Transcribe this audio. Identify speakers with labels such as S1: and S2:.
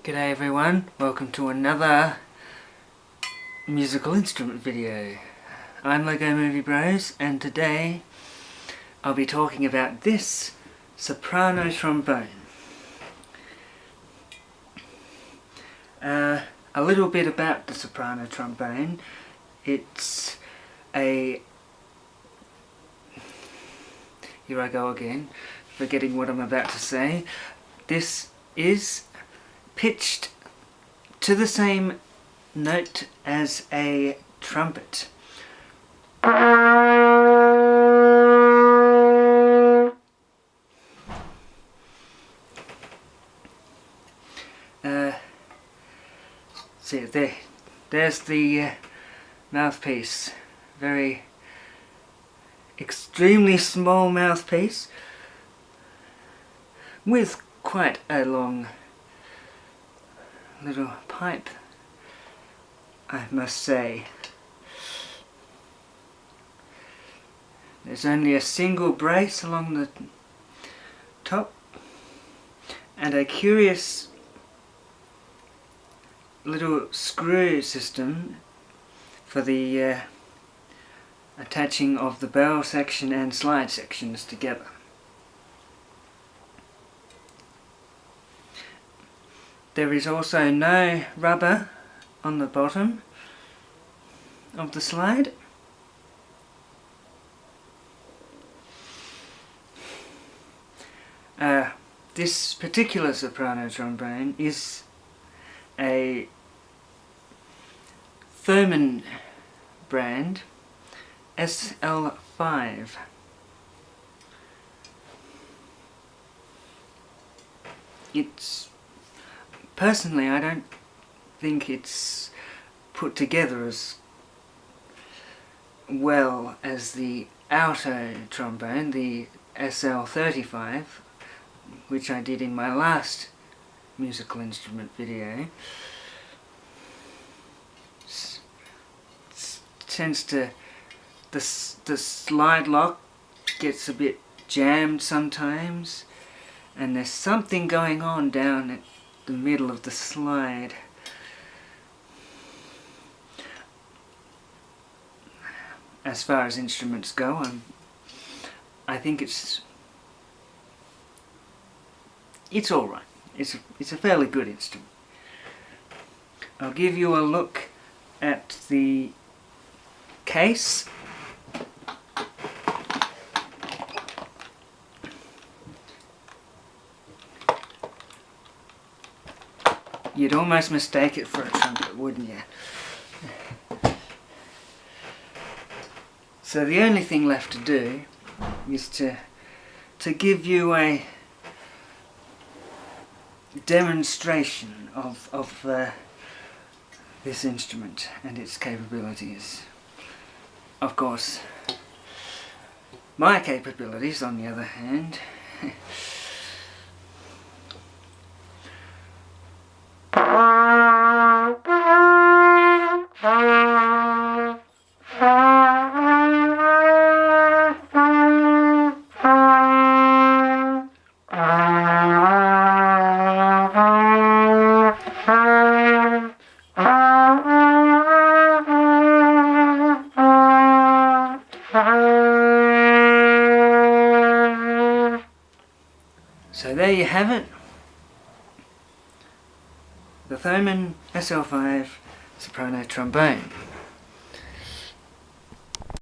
S1: G'day everyone, welcome to another musical instrument video. I'm Lego Movie Bros, and today I'll be talking about this soprano trombone. A little bit about the soprano trombone. It's a... Here I go again, forgetting what I'm about to say. This is pitched to the same note as a trumpet. See there, there's the mouthpiece. Very extremely small mouthpiece with quite a long little pipe, I must say. There's only a single brace along the top and a curious little screw system for the attaching of the barrel section and slide sections together. There is also no rubber on the bottom of the slide. This particular soprano trombone is a Thomann brand SL5. Personally, I don't think it's put together as well as the alto trombone, the SL35, which I did in my last musical instrument video. Tends to, the slide lock gets a bit jammed sometimes, and there's something going on down at the middle of the slide. As far as instruments go, I think it's alright. It's a fairly good instrument. I'll give you a look at the case. You'd almost mistake it for a trumpet, wouldn't you? So the only thing left to do is to give you a demonstration of this instrument and its capabilities. Of course, my capabilities, on the other hand, so there you have it, the Thomann SL5 soprano trombone.